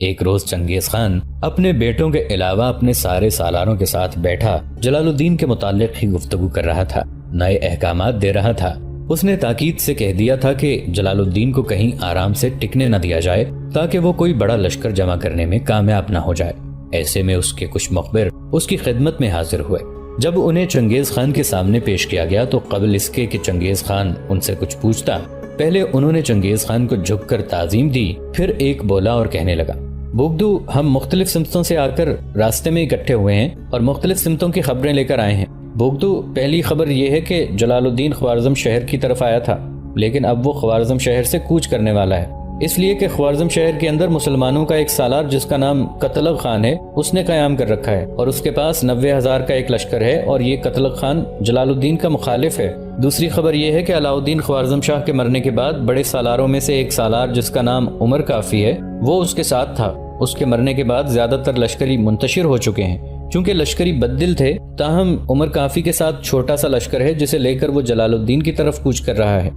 ایک روز چنگیز خان اپنے بیٹوں کے علاوہ اپنے سارے سالاروں کے ساتھ بیٹھا جلال الدین کے متعلق ہی گفتگو کر رہا تھا، نئے احکامات دے رہا تھا۔ اس نے تاکید سے کہہ دیا تھا کہ جلال الدین کو کہیں آرام سے ٹکنے نہ دیا جائے تاکہ وہ کوئی بڑا لشکر جمع کرنے میں کامیاب نہ ہو جائے۔ ایسے میں اس کے کچھ مخبر اس کی خدمت میں حاضر ہوئے۔ جب انہیں چنگیز خان کے سامنے پیش کیا گیا تو قبل اس کے کہ چنگیز خان ان سے کچھ پوچھتا، پہلے انہوں نے چنگیز خان کو جھک کر تعظیم دی، پھر ایک بولا اور کہنے لگا، بگدو، ہم مختلف سمتوں سے آ کر راستے میں اکٹھے ہوئے ہیں اور مختلف سمتوں کی خبریں لے کر آئے ہیں۔ بگدو، پہلی خبر یہ ہے کہ جلال الدین خوارزم شہر کی طرف آیا تھا، لیکن اب وہ خوارزم شہر سے کوچ کرنے والا ہے، اس لیے کہ خوارزم شہر کے اندر مسلمانوں کا ایک سالار جس کا نام قتلغ خان ہے اس نے قیام کر رکھا ہے، اور اس کے پاس 90,000 کا ایک لشکر ہے، اور یہ قتلغ خان جلال الدین کا مخالف ہے۔ دوسری خبر یہ ہے کہ علاؤ الدین خوارزم شاہ کے مرنے کے بعد بڑے سالاروں میں سے ایک سالار جس کا نام عمر کافی ہے وہ اس کے ساتھ تھا۔ اس کے مرنے کے بعد زیادہ تر لشکری منتشر ہو چکے ہیں، چونکہ لشکری بددل تھے، تاہم عمر کافی کے ساتھ چھوٹا سا لشکر ہے جسے لے کر وہ جلال الدین کی طرف کوچ کر رہا ہے۔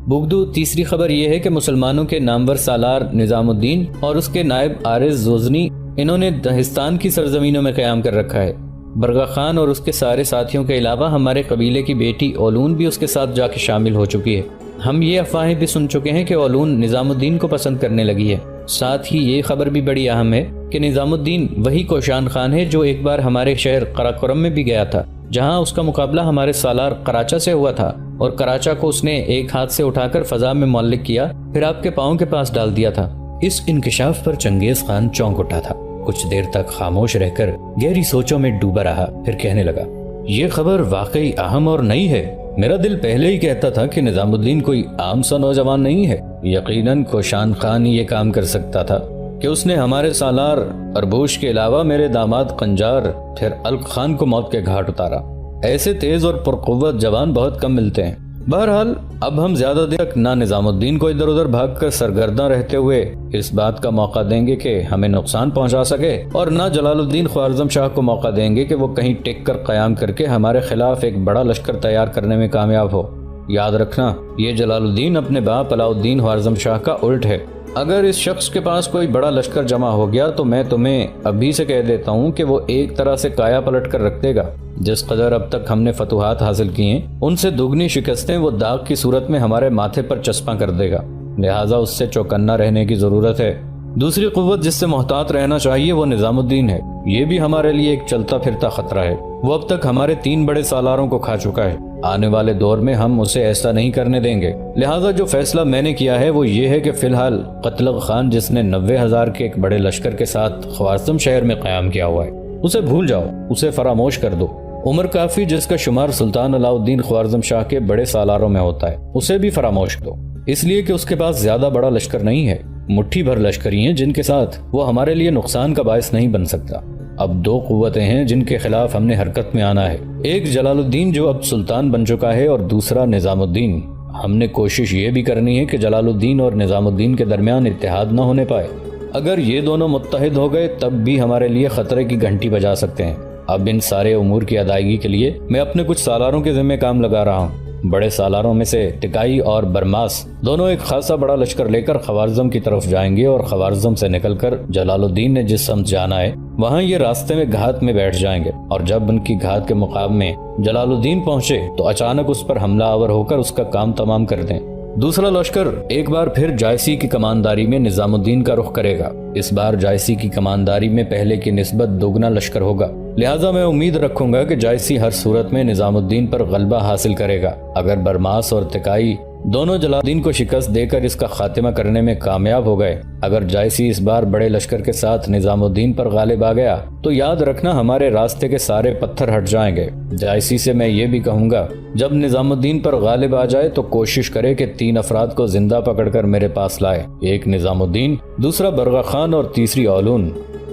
بگدو، تیسری خبر یہ ہے کہ مسلمانوں کے نامور سالار نظام الدین اور اس کے نائب عارض زوزنی، انہوں نے دہستان کی سرزمینوں میں قیام کر رکھا ہے۔ برگا خان اور اس کے سارے ساتھیوں کے علاوہ ہمارے قبیلے کی بیٹی اولون بھی اس کے ساتھ جا کے شامل ہو چکی ہے۔ ہم یہ افواہیں بھی سن چکے ہیں کہ اولون نظام الدین کو پسند کرنے لگی ہے۔ ساتھ ہی یہ خبر بھی بڑی اہم ہے کہ نظام الدین وہی کوشان خان ہے جو ایک بار ہمارے شہر قراقرم میں بھی گیا تھا، جہاں اس کا مقابلہ ہمارے سالار کراچا سے ہوا تھا، اور کراچا کو اس نے ایک ہاتھ سے اٹھا کر فضا میں معلق کیا، پھر آپ کے پاؤں کے پاس ڈال دیا تھا۔ اس انکشاف پر چنگیز خان چونک اٹھا تھا، کچھ دیر تک خاموش رہ کر گہری سوچوں میں ڈوبا رہا، پھر کہنے لگا، یہ خبر واقعی اہم اور نئی ہے۔ میرا دل پہلے ہی کہتا تھا کہ نظام الدین کوئی عام سا نوجوان نہیں ہے، یقیناً کوشان خان ہی یہ کام کر سکتا تھا کہ اس نے ہمارے سالار اربوش کے علاوہ میرے داماد قنجار پھر الق خان کو موت کے گھاٹ اتارا۔ ایسے تیز اور پرقوت جوان بہت کم ملتے ہیں۔ بہرحال اب ہم زیادہ دیر تک نہ نظام الدین کو ادھر ادھر بھاگ کر سرگرداں رہتے ہوئے اس بات کا موقع دیں گے کہ ہمیں نقصان پہنچا سکے، اور نہ جلال الدین خوارزم شاہ کو موقع دیں گے کہ وہ کہیں ٹک کر قیام کر کے ہمارے خلاف ایک بڑا لشکر تیار کرنے میں کامیاب ہو۔ یاد رکھنا، یہ جلال الدین اپنے باپ علاؤ الدین خوارزم شاہ کا الٹ ہے۔ اگر اس شخص کے پاس کوئی بڑا لشکر جمع ہو گیا تو میں تمہیں ابھی سے کہہ دیتا ہوں کہ وہ ایک طرح سے کایا پلٹ کر رکھ دے گا۔ جس قدر اب تک ہم نے فتوحات حاصل کی ہیں ان سے دگنی شکستیں وہ داغ کی صورت میں ہمارے ماتھے پر چسپاں کر دے گا، لہٰذا اس سے چوکنا رہنے کی ضرورت ہے۔ دوسری قوت جس سے محتاط رہنا چاہیے وہ نظام الدین ہے، یہ بھی ہمارے لیے ایک چلتا پھرتا خطرہ ہے۔ وہ اب تک ہمارے 3 بڑے سالاروں کو کھا چکا ہے، آنے والے دور میں ہم اسے ایسا نہیں کرنے دیں گے، لہٰذا جو فیصلہ میں نے کیا ہے وہ یہ ہے کہ فی الحال قتلغ خان جس نے 90,000 کے ایک بڑے لشکر کے ساتھ خوارزم شہر میں قیام کیا ہوا ہے اسے بھول جاؤ، اسے فراموش کر دو۔ عمر کافی جس کا شمار سلطان علاؤ الدین خوارزم شاہ کے بڑے سالاروں میں ہوتا ہے اسے بھی فراموش دو، اس لیے کہ اس کے پاس زیادہ بڑا لشکر نہیں ہے، مٹھی بھر لشکری ہیں جن کے ساتھ وہ ہمارے لیے نقصان کا باعث نہیں بن سکتا۔ اب 2 قوتیں ہیں جن کے خلاف ہم نے حرکت میں آنا ہے، ایک جلال الدین جو اب سلطان بن چکا ہے، اور دوسرا نظام الدین۔ ہم نے کوشش یہ بھی کرنی ہے کہ جلال الدین اور نظام الدین کے درمیان اتحاد نہ ہونے پائے، اگر یہ دونوں متحد ہو گئے تب بھی ہمارے لیے خطرے کی گھنٹی بجا سکتے ہیں۔ اب ان سارے امور کی ادائیگی کے لیے میں اپنے کچھ سالاروں کے ذمہ کام لگا رہا ہوں۔ بڑے سالاروں میں سے ٹکائی اور برماس دونوں ایک خاصا بڑا لشکر لے کر خوارزم کی طرف جائیں گے، اور خوارزم سے نکل کر جلال الدین نے جس سمت جانا ہے وہاں یہ راستے میں گھات میں بیٹھ جائیں گے، اور جب ان کی گھات کے مقام میں جلال الدین پہنچے تو اچانک اس پر حملہ آور ہو کر اس کا کام تمام کر دیں۔ دوسرا لشکر ایک بار پھر جائسی کی کمانداری میں نظام الدین کا رخ کرے گا، اس بار جائسی کی کمانداری میں پہلے کی نسبت دوگنا لشکر ہوگا، لہٰذا میں امید رکھوں گا کہ جائسی ہر صورت میں نظام الدین پر غلبہ حاصل کرے گا۔ اگر برماس اور تکائی دونوں جلال الدین کو شکست دے کر اس کا خاتمہ کرنے میں کامیاب ہو گئے، اگر جائسی اس بار بڑے لشکر کے ساتھ نظام الدین پر غالب آ گیا تو یاد رکھنا ہمارے راستے کے سارے پتھر ہٹ جائیں گے۔ جائسی سے میں یہ بھی کہوں گا جب نظام الدین پر غالب آ جائے تو کوشش کرے کہ 3 افراد کو زندہ پکڑ کر میرے پاس لائے، ایک نظام الدین، دوسرا برگا خان اور تیسری اولون۔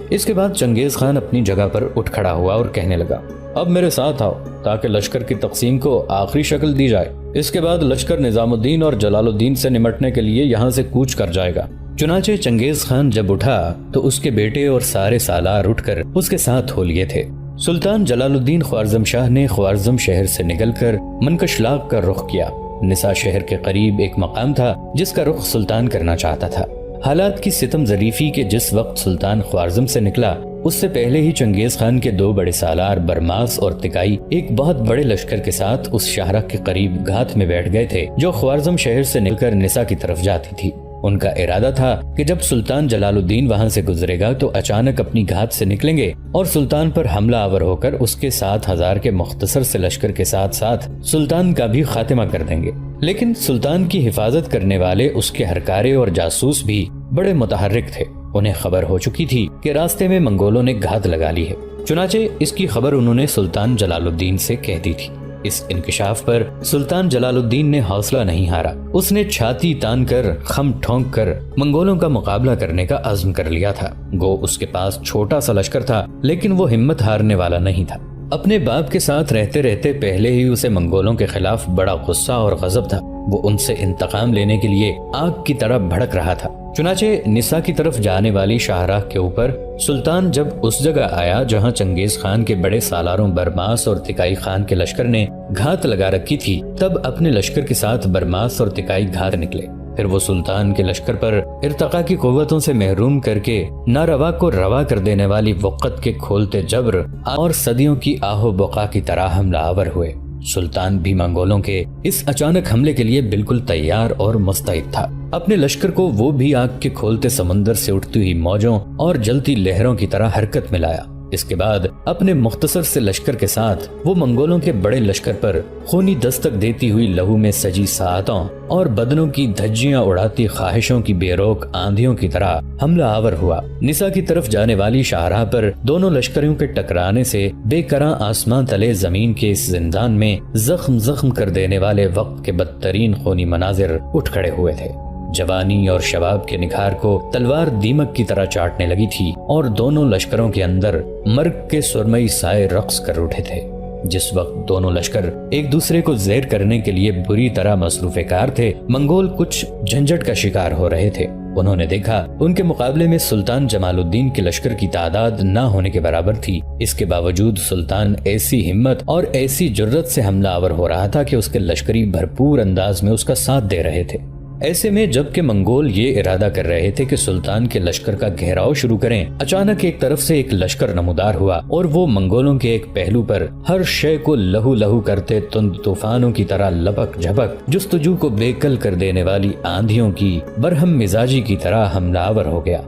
اس کے بعد چنگیز خان اپنی جگہ پر اٹھ کھڑا ہوا اور کہنے لگا، اب میرے ساتھ آؤ تاکہ لشکر کی تقسیم کو آخری شکل دی جائے۔ اس کے بعد لشکر نظام الدین اور جلال الدین سے نمٹنے کے لیے یہاں سے کوچ کر جائے گا۔ چنانچہ چنگیز خان جب اٹھا تو اس کے بیٹے اور سارے سالار اٹھ کر اس کے ساتھ ہو لیے تھے۔ سلطان جلال الدین خوارزم شاہ نے خوارزم شہر سے نکل کر منکشلاق کا رخ کیا۔ نسا شہر کے قریب ایک مقام تھا جس کا رخ سلطان کرنا چاہتا تھا۔ حالات کی ستم ظریفی کے جس وقت سلطان خوارزم سے نکلا اس سے پہلے ہی چنگیز خان کے 2 بڑے سالار برماس اور تکائی ایک بہت بڑے لشکر کے ساتھ اس شاہراہ کے قریب گھات میں بیٹھ گئے تھے جو خوارزم شہر سے نکل کر نسا کی طرف جاتی تھی۔ ان کا ارادہ تھا کہ جب سلطان جلال الدین وہاں سے گزرے گا تو اچانک اپنی گھات سے نکلیں گے اور سلطان پر حملہ آور ہو کر اس کے 7,000 کے مختصر سے لشکر کے ساتھ ساتھ سلطان کا بھی خاتمہ کر دیں گے۔ لیکن سلطان کی حفاظت کرنے والے اس کے ہرکارے اور جاسوس بھی بڑے متحرک تھے۔ انہیں خبر ہو چکی تھی کہ راستے میں منگولوں نے گھات لگا لی ہے، چنانچہ اس کی خبر انہوں نے سلطان جلال الدین سے کہہ دی تھی۔ اس انکشاف پر سلطان جلال الدین نے حوصلہ نہیں ہارا، اس نے چھاتی تان کر خم ٹھونک کر منگولوں کا مقابلہ کرنے کا عزم کر لیا تھا۔ گو اس کے پاس چھوٹا سا لشکر تھا لیکن وہ ہمت ہارنے والا نہیں تھا۔ اپنے باپ کے ساتھ رہتے رہتے پہلے ہی اسے منگولوں کے خلاف بڑا غصہ اور غضب تھا، وہ ان سے انتقام لینے کے لیے آگ کی طرح بھڑک رہا تھا۔ چنانچہ نسا کی طرف جانے والی شاہراہ کے اوپر سلطان جب اس جگہ آیا جہاں چنگیز خان کے بڑے سالاروں برماس اور تکائی خان کے لشکر نے گھات لگا رکھی تھی، تب اپنے لشکر کے ساتھ برماس اور تکائی گھات نکلے۔ پھر وہ سلطان کے لشکر پر ارتقا کی قوتوں سے محروم کر کے ناروا کو روا کر دینے والی وقت کے کھولتے جبر اور صدیوں کی آہ و بقا کی طرح حملہ آور ہوئے۔ سلطان بھی منگولوں کے اس اچانک حملے کے لیے بالکل تیار اور مستعد تھا۔ اپنے لشکر کو وہ بھی آگ کے کھولتے سمندر سے اٹھتی ہوئی موجوں اور جلتی لہروں کی طرح حرکت میں لایا۔ اس کے بعد اپنے مختصر سے لشکر کے ساتھ وہ منگولوں کے بڑے لشکر پر خونی دستک دیتی ہوئی لہو میں سجی ساعتوں اور بدنوں کی دھجیاں اڑاتی خواہشوں کی بے روک آندھیوں کی طرح حملہ آور ہوا۔ نسا کی طرف جانے والی شاہراہ پر دونوں لشکریوں کے ٹکرانے سے بے کراں آسمان تلے زمین کے اس زندان میں زخم زخم کر دینے والے وقت کے بدترین خونی مناظر اٹھ کھڑے ہوئے تھے۔ جوانی اور شباب کے نکھار کو تلوار دیمک کی طرح چاٹنے لگی تھی اور دونوں لشکروں کے اندر مرگ کے سرمئی سائے رقص کر اٹھے تھے۔ جس وقت دونوں لشکر ایک دوسرے کو زیر کرنے کے لیے بری طرح مصروف کار تھے، منگول کچھ جھنجھٹ کا شکار ہو رہے تھے۔ انہوں نے دیکھا ان کے مقابلے میں سلطان جمال الدین کے لشکر کی تعداد نہ ہونے کے برابر تھی، اس کے باوجود سلطان ایسی ہمت اور ایسی جرت سے حملہ آور ہو رہا تھا کہ اس کے لشکری بھرپور انداز میں اس کا ساتھ دے رہے تھے۔ ایسے میں جب کہ منگول یہ ارادہ کر رہے تھے کہ سلطان کے لشکر کا گھیراؤ شروع کریں، اچانک ایک طرف سے ایک لشکر نمودار ہوا اور وہ منگولوں کے ایک پہلو پر ہر شے کو لہو لہو کرتے تند طوفانوں کی طرح لپک جھپک جستجو کو بےکل کر دینے والی آندھیوں کی برہم مزاجی کی طرح حملہ آور ہو گیا۔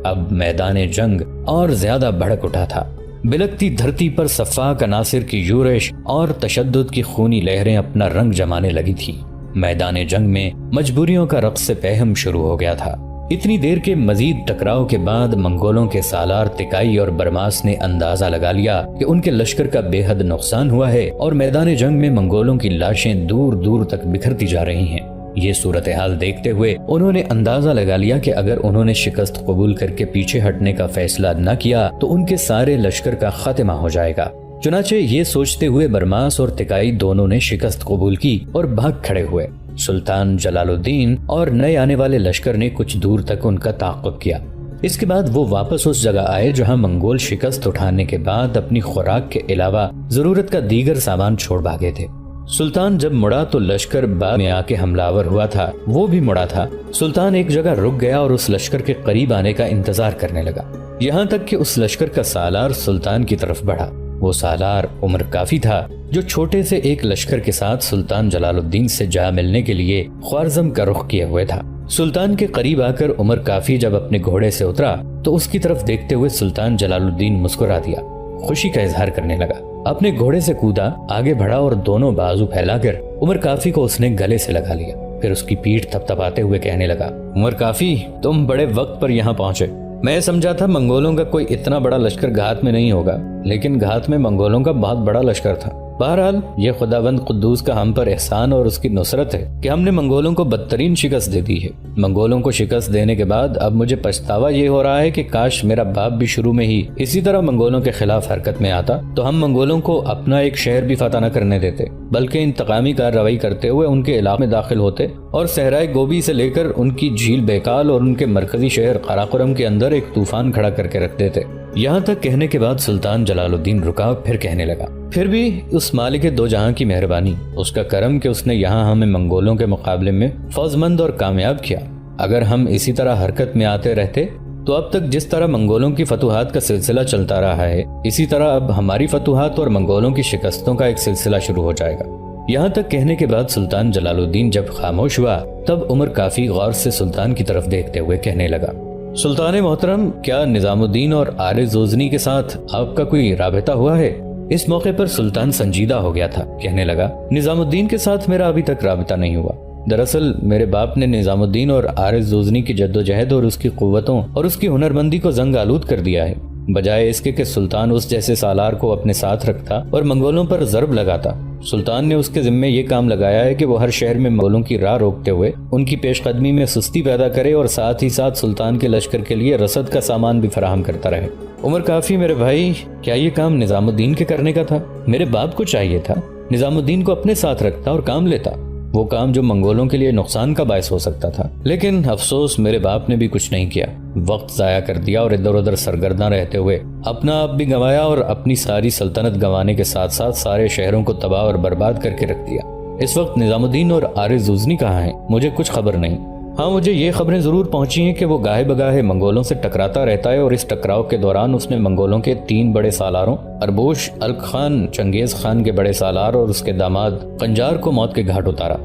اب میدان جنگ اور زیادہ بھڑک اٹھا تھا۔ بلکتی دھرتی پر صفاق عناصر کی یورش اور تشدد کی خونی لہریں اپنا رنگ جمانے لگی تھی۔ میدان جنگ میں مجبوریوں کا رقص پہم شروع ہو گیا تھا۔ اتنی دیر کے مزید ٹکراؤ کے بعد منگولوں کے سالار تکائی اور برماس نے اندازہ لگا لیا کہ ان کے لشکر کا بے حد نقصان ہوا ہے اور میدان جنگ میں منگولوں کی لاشیں دور دور تک بکھرتی جا رہی ہیں۔ یہ صورتحال دیکھتے ہوئے انہوں نے اندازہ لگا لیا کہ اگر انہوں نے شکست قبول کر کے پیچھے ہٹنے کا فیصلہ نہ کیا تو ان کے سارے لشکر کا خاتمہ ہو جائے گا۔ چنانچہ یہ سوچتے ہوئے برماس اور تکائی دونوں نے شکست قبول کی اور بھاگ کھڑے ہوئے۔ سلطان جلال الدین اور نئے آنے والے لشکر نے کچھ دور تک ان کا تعاقب کیا۔ اس کے بعد وہ واپس اس جگہ آئے جہاں منگول شکست اٹھانے کے بعد اپنی خوراک کے علاوہ ضرورت کا دیگر سامان چھوڑ بھاگے تھے۔ سلطان جب مڑا تو لشکر بعد میں آ کے حملہ آور ہوا تھا، وہ بھی مڑا تھا۔ سلطان ایک جگہ رک گیا اور اس لشکر کے قریب آنے کا انتظار کرنے لگا، یہاں تک کہ اس لشکر کا سالار سلطان کی طرف بڑھا۔ وہ سالار عمر کافی تھا جو چھوٹے سے ایک لشکر کے ساتھ سلطان جلال الدین سے جا ملنے کے لیے خوارزم کا رخ کیے ہوئے تھا۔ سلطان کے قریب آ کر عمر کافی جب اپنے گھوڑے سے اترا تو اس کی طرف دیکھتے ہوئے سلطان جلال الدین مسکرا دیا، خوشی کا اظہار کرنے لگا۔ اپنے گھوڑے سے کودا، آگے بڑھا اور دونوں بازو پھیلا کر عمر کافی کو اس نے گلے سے لگا لیا۔ پھر اس کی پیٹھ تھپتھپاتے ہوئے کہنے لگا، عمر کافی، تم بڑے وقت پر یہاں پہنچے۔ میں سمجھا تھا منگولوں کا کوئی اتنا بڑا لشکر گھات میں نہیں ہوگا، لیکن گھات میں منگولوں کا بہت بڑا لشکر تھا۔ بہرحال یہ خداوند قدوس کا ہم پر احسان اور اس کی نصرت ہے کہ ہم نے منگولوں کو بدترین شکست دے دی ہے۔ منگولوں کو شکست دینے کے بعد اب مجھے پچھتاوا یہ ہو رہا ہے کہ کاش میرا باپ بھی شروع میں ہی اسی طرح منگولوں کے خلاف حرکت میں آتا تو ہم منگولوں کو اپنا ایک شہر بھی فتح نہ کرنے دیتے، بلکہ انتقامی کارروائی کرتے ہوئے ان کے علاقے میں داخل ہوتے اور صحرائے گوبی سے لے کر ان کی جھیل بیکال اور ان کے مرکزی شہر قراقرم کے اندر ایک طوفان کھڑا کر کے رکھ دیتے۔ یہاں تک کہنے کے بعد سلطان جلال الدین رکا، پھر کہنے لگا، پھر بھی اس مالک دو جہاں کی مہربانی، اس کا کرم کہ اس نے یہاں ہمیں منگولوں کے مقابلے میں فوزمند اور کامیاب کیا۔ اگر ہم اسی طرح حرکت میں آتے رہتے تو اب تک جس طرح منگولوں کی فتوحات کا سلسلہ چلتا رہا ہے، اسی طرح اب ہماری فتوحات اور منگولوں کی شکستوں کا ایک سلسلہ شروع ہو جائے گا۔ یہاں تک کہنے کے بعد سلطان جلال الدین جب خاموش ہوا تب عمر کافی غور سے سلطان کی طرف دیکھتے ہوئے کہنے لگا، سلطان محترم، کیا نظام الدین اور عارض غزنی کے ساتھ آپ کا کوئی رابطہ ہوا ہے؟ اس موقع پر سلطان سنجیدہ ہو گیا تھا، کہنے لگا، نظام الدین کے ساتھ میرا ابھی تک رابطہ نہیں ہوا۔ دراصل میرے باپ نے نظام الدین اور عارض غزنی کی جدوجہد اور اس کی قوتوں اور اس کی ہنرمندی کو زنگ آلود کر دیا ہے، بجائے اس کے کہ سلطان اس جیسے سالار کو اپنے ساتھ رکھتا اور منگولوں پر ضرب لگاتا۔ سلطان نے اس کے ذمے یہ کام لگایا ہے کہ وہ ہر شہر میں منگولوں کی راہ روکتے ہوئے ان کی پیش قدمی میں سستی پیدا کرے اور ساتھ ہی ساتھ سلطان کے لشکر کے لیے رسد کا سامان بھی فراہم کرتا رہے۔ عمر کافی میرے بھائی، کیا یہ کام نظام الدین کے کرنے کا تھا؟ میرے باپ کو چاہیے تھا نظام الدین کو اپنے ساتھ رکھتا اور کام لیتا، وہ کام جو منگولوں کے لیے نقصان کا باعث ہو سکتا تھا، لیکن افسوس میرے باپ نے بھی کچھ نہیں کیا، وقت ضائع کر دیا اور ادھر ادھر سرگرداں رہتے ہوئے اپنا آپ بھی گنوایا اور اپنی ساری سلطنت گنوانے کے ساتھ ساتھ سارے شہروں کو تباہ اور برباد کر کے رکھ دیا۔ اس وقت نظام الدین اور عارض غزنی کہاں ہیں؟ مجھے کچھ خبر نہیں۔ ہاں، مجھے یہ خبریں ضرور پہنچی ہیں کہ وہ گاہے بگاہے منگولوں سے ٹکراتا رہتا ہے اور اس ٹکراؤ کے دوران اس نے منگولوں کے 3 بڑے سالاروں اربوش، الک خان، چنگیز خان کے بڑے سالار اور اس کے داماد قنجار کو موت کے گھاٹ اتارا۔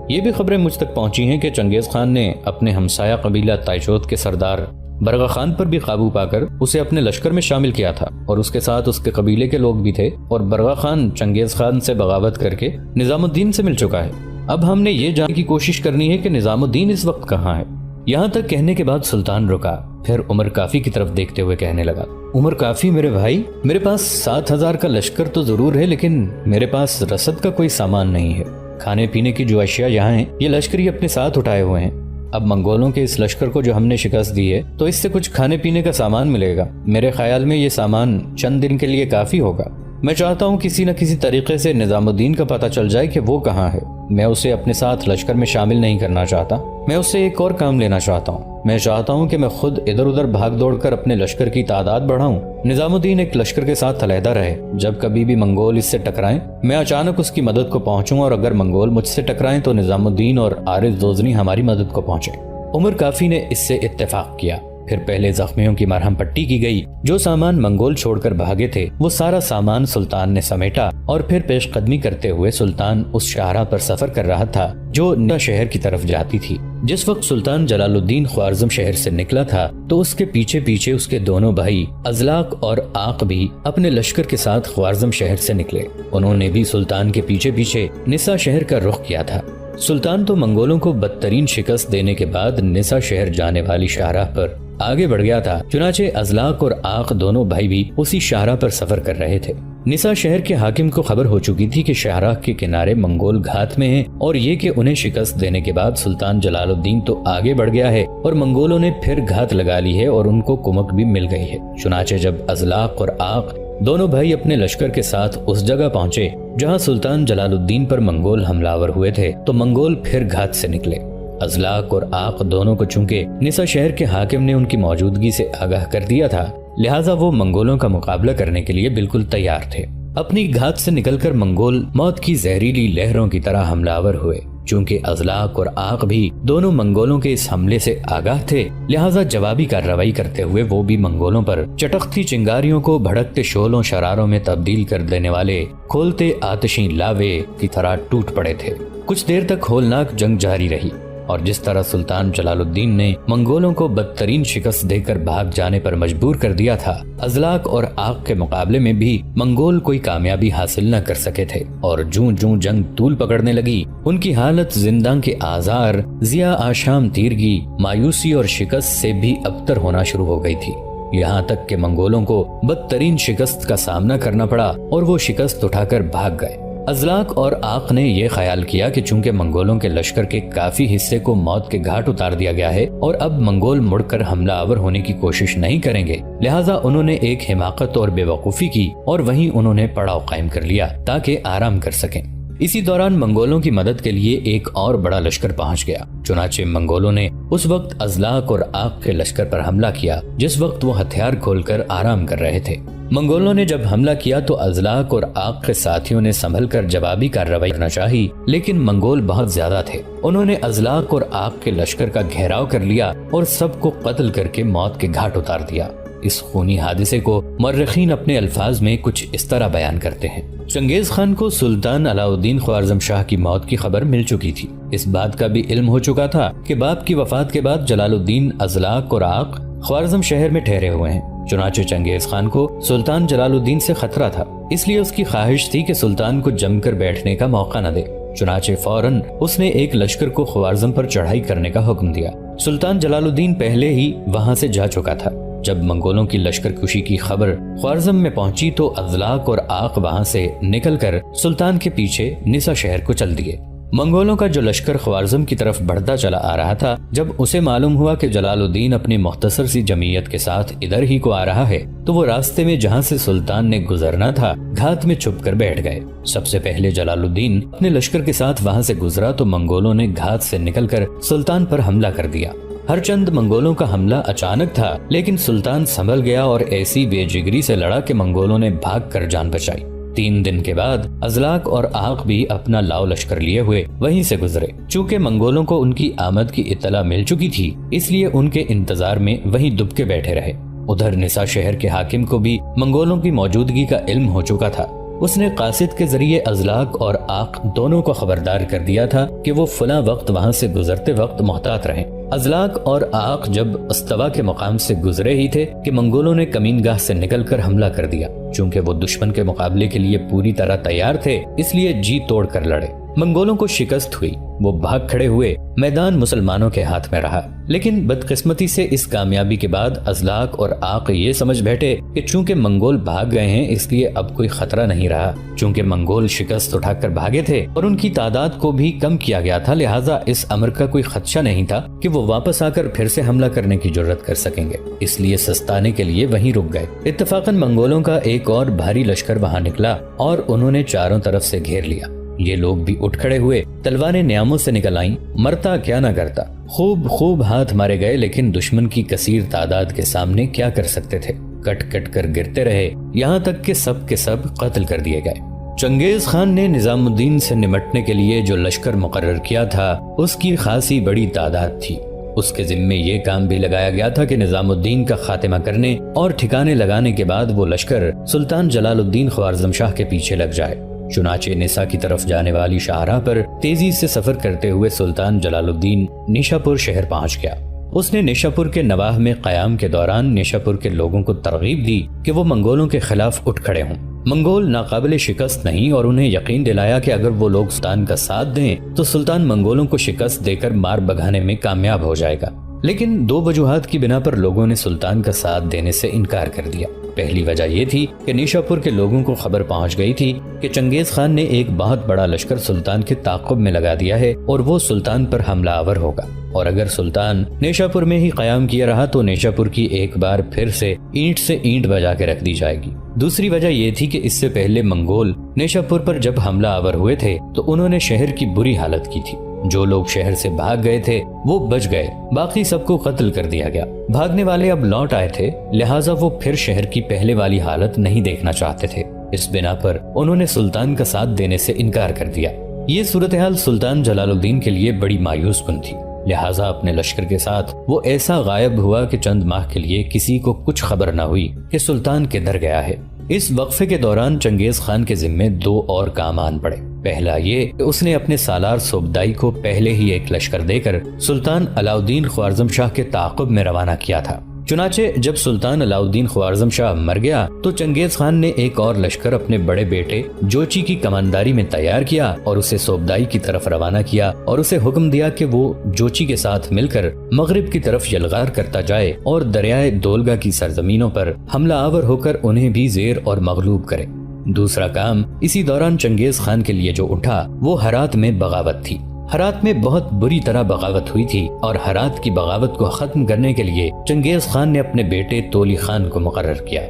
یہ بھی خبریں مجھ تک پہنچی ہیں کہ چنگیز خان نے اپنے ہمسایہ قبیلہ تائشوت کے سردار برغا خان پر بھی قابو پا کر اسے اپنے لشکر میں شامل کیا تھا اور اس کے ساتھ اس کے قبیلے کے لوگ بھی تھے، اور برغا خان چنگیز خان سے بغاوت کر کے نظام الدین سے مل چکا ہے۔ اب ہم نے یہ جاننے کی کوشش کرنی ہے کہ نظام الدین اس وقت کہاں ہے۔ یہاں تک کہنے کے بعد سلطان رکا، پھر عمر کافی کی طرف دیکھتے ہوئے کہنے لگا، عمر کافی میرے بھائی، میرے پاس 7,000 کا لشکر تو ضرور ہے، لیکن میرے پاس رسد کا کوئی سامان نہیں ہے۔ کھانے پینے کی جو اشیاء یہاں ہیں یہ لشکری اپنے ساتھ اٹھائے ہوئے ہیں۔ اب منگولوں کے اس لشکر کو جو ہم نے شکست دی ہے تو اس سے کچھ کھانے پینے کا سامان ملے گا۔ میرے خیال میں یہ سامان چند دن کے لیے کافی ہوگا۔ میں چاہتا ہوں کسی نہ کسی طریقے سے نظام الدین کا پتہ چل جائے کہ وہ کہاں ہے۔ میں اسے اپنے ساتھ لشکر میں شامل نہیں کرنا چاہتا، میں اس سے ایک اور کام لینا چاہتا ہوں۔ میں چاہتا ہوں کہ میں خود ادھر ادھر بھاگ دوڑ کر اپنے لشکر کی تعداد بڑھاؤں، نظام الدین ایک لشکر کے ساتھ علیحدہ رہے، جب کبھی بھی منگول اس سے ٹکرائیں میں اچانک اس کی مدد کو پہنچوں، اور اگر منگول مجھ سے ٹکرائیں تو نظام الدین اور عارض غزنی ہماری مدد کو پہنچے۔ عمر کافی نے اس سے اتفاق کیا۔ پھر پہلے زخمیوں کی مرہم پٹی کی گئی، جو سامان منگول چھوڑ کر بھاگے تھے وہ سارا سامان سلطان نے سمیٹا، اور پھر پیش قدمی کرتے ہوئے سلطان اس شاہراہ پر سفر کر رہا تھا جو نیا شہر کی طرف جاتی تھی۔ جس وقت سلطان جلال الدین خوارزم شہر سے نکلا تھا تو اس کے پیچھے پیچھے اس کے دونوں بھائی ازلاق اور آق بھی اپنے لشکر کے ساتھ خوارزم شہر سے نکلے۔ انہوں نے بھی سلطان کے پیچھے پیچھے نسا شہر کا رخ کیا تھا۔ سلطان تو منگولوں کو بدترین شکست دینے کے بعد نسا شہر جانے والی شاہراہ پر آگے بڑھ گیا تھا، چنانچہ ازلاق اور آق دونوں بھائی بھی اسی شاہراہ پر سفر کر رہے تھے۔ نسا شہر کے حاکم کو خبر ہو چکی تھی کہ شاہراہ کے کنارے منگول گھات میں ہیں، اور یہ کہ انہیں شکست دینے کے بعد سلطان جلال الدین تو آگے بڑھ گیا ہے اور منگولوں نے پھر گھات لگا لی ہے اور ان کو کمک بھی مل گئی ہے۔ چنانچہ جب ازلاق اور آق دونوں بھائی اپنے لشکر کے ساتھ اس جگہ پہنچے جہاں سلطان جلال الدین پر منگول حملہ ہوئے تھے تو منگول پھر گھات سے نکلے۔ ازلاق اور آق دونوں کو چونکہ نسا شہر کے حاکم نے ان کی موجودگی سے آگاہ کر دیا تھا، لہٰذا وہ منگولوں کا مقابلہ کرنے کے لیے بالکل تیار تھے۔ اپنی گھات سے نکل کر منگول موت کی زہریلی لہروں کی طرح حملہ آور ہوئے۔ چونکہ ازلاق اور آق بھی دونوں منگولوں کے اس حملے سے آگاہ تھے، لہٰذا جوابی کارروائی کرتے ہوئے وہ بھی منگولوں پر چٹکتی چنگاریوں کو بھڑکتے شعلوں شراروں میں تبدیل کر دینے والے کھولتے آتشیں لاوے کی طرح ٹوٹ پڑے تھے۔ کچھ دیر تک ہولناک جنگ جاری رہی، اور جس طرح سلطان جلال الدین نے منگولوں کو بدترین شکست دے کر بھاگ جانے پر مجبور کر دیا تھا، ازلاق اور آق کے مقابلے میں بھی منگول کوئی کامیابی حاصل نہ کر سکے تھے، اور جوں جوں جنگ طول پکڑنے لگی ان کی حالت زنداں کے آزار، ضیاء آشام تیرگی، مایوسی اور شکست سے بھی ابتر ہونا شروع ہو گئی تھی، یہاں تک کہ منگولوں کو بدترین شکست کا سامنا کرنا پڑا اور وہ شکست اٹھا کر بھاگ گئے۔ ازلاق اور آق نے یہ خیال کیا کہ چونکہ منگولوں کے لشکر کے کافی حصے کو موت کے گھاٹ اتار دیا گیا ہے اور اب منگول مڑ کر حملہ آور ہونے کی کوشش نہیں کریں گے، لہٰذا انہوں نے ایک حماقت اور بے وقوفی کی اور وہیں انہوں نے پڑاؤ قائم کر لیا تاکہ آرام کر سکیں۔ اسی دوران منگولوں کی مدد کے لیے ایک اور بڑا لشکر پہنچ گیا، چنانچہ منگولوں نے اس وقت ازلاق اور آق کے لشکر پر حملہ کیا جس وقت وہ ہتھیار کھول کر آرام کر رہے تھے۔ منگولوں نے جب حملہ کیا تو ازلاق اور آق کے ساتھیوں نے سنبھل کر جوابی کارروائی کرنا چاہی، لیکن منگول بہت زیادہ تھے۔ انہوں نے ازلاق اور آق کے لشکر کا گھیراؤ کر لیا اور سب کو قتل کر کے موت کے گھاٹ اتار دیا۔ اس خونی حادثے کو مورخین اپنے الفاظ میں کچھ اس طرح بیان کرتے ہیں: چنگیز خان کو سلطان علاء الدین خوارزم شاہ کی موت کی خبر مل چکی تھی۔ اس بات کا بھی علم ہو چکا تھا کہ باپ کی وفات کے بعد جلال الدین ازلاق اور آق خوارزم شہر میں ٹھہرے ہوئے ہیں۔ چنانچہ چنگیز خان کو سلطان جلال الدین سے خطرہ تھا، اس لیے اس کی خواہش تھی کہ سلطان کو جم کر بیٹھنے کا موقع نہ دے۔ چنانچہ فوراً اس نے ایک لشکر کو خوارزم پر چڑھائی کرنے کا حکم دیا۔ سلطان جلال الدین پہلے ہی وہاں سے جا چکا تھا۔ جب منگولوں کی لشکر کشی کی خبر خوارزم میں پہنچی تو ازلاق اور آق وہاں سے نکل کر سلطان کے پیچھے نسا شہر کو چل دیے۔ منگولوں کا جو لشکر خوارزم کی طرف بڑھتا چلا آ رہا تھا، جب اسے معلوم ہوا کہ جلال الدین اپنی مختصر سی جمعیت کے ساتھ ادھر ہی کو آ رہا ہے، تو وہ راستے میں جہاں سے سلطان نے گزرنا تھا گھات میں چھپ کر بیٹھ گئے۔ سب سے پہلے جلال الدین اپنے لشکر کے ساتھ وہاں سے گزرا تو منگولوں نے گھات سے نکل کر سلطان پر حملہ کر دیا۔ ہر چند منگولوں کا حملہ اچانک تھا، لیکن سلطان سنبھل گیا اور ایسی بے جگری سے لڑا کہ منگولوں نے بھاگ کر جان بچائی۔ 3 دن کے بعد ازلاق اور آق بھی اپنا لاؤ لشکر لیے ہوئے وہیں سے گزرے۔ چونکہ منگولوں کو ان کی آمد کی اطلاع مل چکی تھی، اس لیے ان کے انتظار میں وہیں دب کے بیٹھے رہے۔ ادھر نسا شہر کے حاکم کو بھی منگولوں کی موجودگی کا علم ہو چکا تھا۔ اس نے قاصد کے ذریعے ازلاق اور آق دونوں کو خبردار کر دیا تھا کہ وہ فلاں وقت وہاں سے گزرتے وقت محتاط رہیں۔ ازلاق اور آق جب استوا کے مقام سے گزرے ہی تھے کہ منگولوں نے کمین گاہ سے نکل کر حملہ کر دیا۔ چونکہ وہ دشمن کے مقابلے کے لیے پوری طرح تیار تھے، اس لیے جی توڑ کر لڑے۔ منگولوں کو شکست ہوئی، وہ بھاگ کھڑے ہوئے، میدان مسلمانوں کے ہاتھ میں رہا۔ لیکن بدقسمتی سے اس کامیابی کے بعد ازلاق اور آق یہ سمجھ بیٹھے کہ چونکہ منگول بھاگ گئے ہیں اس لیے اب کوئی خطرہ نہیں رہا۔ چونکہ منگول شکست اٹھا کر بھاگے تھے اور ان کی تعداد کو بھی کم کیا گیا تھا، لہٰذا اس امر کا کوئی خدشہ نہیں تھا کہ وہ واپس آ کر پھر سے حملہ کرنے کی جرت کر سکیں گے، اس لیے سستانے کے لیے وہیں رک گئے۔ اتفاقاً منگولوں کا ایک اور بھاری لشکر وہاں نکلا اور انہوں نے چاروں طرف سے گھیر لیا۔ یہ لوگ بھی اٹھ کھڑے ہوئے، تلواریں نیاموں سے نکل آئیں، مرتا کیا نہ کرتا۔ خوب ہاتھ مارے گئے، لیکن دشمن کی کثیر تعداد کے سامنے کیا کر سکتے تھے؟ کٹ کٹ کر گرتے رہے، یہاں تک کہ سب کے سب قتل کر دیے گئے۔ چنگیز خان نے نظام الدین سے نمٹنے کے لیے جو لشکر مقرر کیا تھا اس کی خاصی بڑی تعداد تھی۔ اس کے ذمے یہ کام بھی لگایا گیا تھا کہ نظام الدین کا خاتمہ کرنے اور ٹھکانے لگانے کے بعد وہ لشکر سلطان جلال الدین خوارزم شاہ کے پیچھے لگ جائے۔ چنانچہ نسا کی طرف جانے والی شاہراہ پر تیزی سے سفر کرتے ہوئے سلطان جلال الدین نیشاپور شہر پہنچ گیا۔ اس نے نیشاپور کے نواح میں قیام کے دوران نیشاپور کے لوگوں کو ترغیب دی کہ وہ منگولوں کے خلاف اٹھ کھڑے ہوں۔ منگول ناقابل شکست نہیں اور انہیں یقین دلایا کہ اگر وہ لوگ سلطان کا ساتھ دیں تو سلطان منگولوں کو شکست دے کر مار بھگانے میں کامیاب ہو جائے گا۔ لیکن 2 وجوہات کی بنا پر لوگوں نے سلطان کا ساتھ دینے سے انکار کر دیا۔ پہلی وجہ یہ تھی کہ نیشاپور کے لوگوں کو خبر پہنچ گئی تھی کہ چنگیز خان نے ایک بہت بڑا لشکر سلطان کے تعاقب میں لگا دیا ہے اور وہ سلطان پر حملہ آور ہوگا، اور اگر سلطان نیشاپور میں ہی قیام کیا رہا تو نیشاپور کی ایک بار پھر سے اینٹ بجا کے رکھ دی جائے گی۔ دوسری وجہ یہ تھی کہ اس سے پہلے منگول نیشاپور پر جب حملہ آور ہوئے تھے تو انہوں نے شہر کی بری حالت کی تھی۔ جو لوگ شہر سے بھاگ گئے تھے وہ بچ گئے، باقی سب کو قتل کر دیا گیا۔ بھاگنے والے اب لوٹ آئے تھے، لہٰذا وہ پھر شہر کی پہلے والی حالت نہیں دیکھنا چاہتے تھے۔ اس بنا پر انہوں نے سلطان کا ساتھ دینے سے انکار کر دیا۔ یہ صورتحال سلطان جلال الدین کے لیے بڑی مایوس کن تھی، لہٰذا اپنے لشکر کے ساتھ وہ ایسا غائب ہوا کہ چند ماہ کے لیے کسی کو کچھ خبر نہ ہوئی کہ سلطان کدھر گیا ہے۔ اس وقفے کے دوران چنگیز خان کے ذمے 2 اور کام آن پڑے۔ پہلا یہ کہ اس نے اپنے سالار صوبدائی کو پہلے ہی ایک لشکر دے کر سلطان علاء الدین خوارزم شاہ کے تعاقب میں روانہ کیا تھا۔ چنانچہ جب سلطان علاء الدین خوارزم شاہ مر گیا تو چنگیز خان نے ایک اور لشکر اپنے بڑے بیٹے جوچی کی کمانداری میں تیار کیا اور اسے صوبدائی کی طرف روانہ کیا اور اسے حکم دیا کہ وہ جوچی کے ساتھ مل کر مغرب کی طرف یلغار کرتا جائے اور دریائے دولگا کی سرزمینوں پر حملہ آور ہو کر انہیں بھی زیر اور مغلوب کرے۔ دوسرا کام اسی دوران چنگیز خان کے لیے جو اٹھا وہ ہرات میں بغاوت تھی۔ ہرات میں بہت بری طرح بغاوت ہوئی تھی اور ہرات کی بغاوت کو ختم کرنے کے لیے چنگیز خان نے اپنے بیٹے تولی خان کو مقرر کیا۔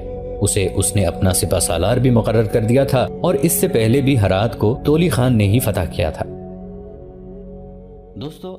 اس نے اپنا سپہ سالار بھی مقرر کر دیا تھا اور اس سے پہلے بھی ہرات کو تولی خان نے ہی فتح کیا تھا۔ دوستو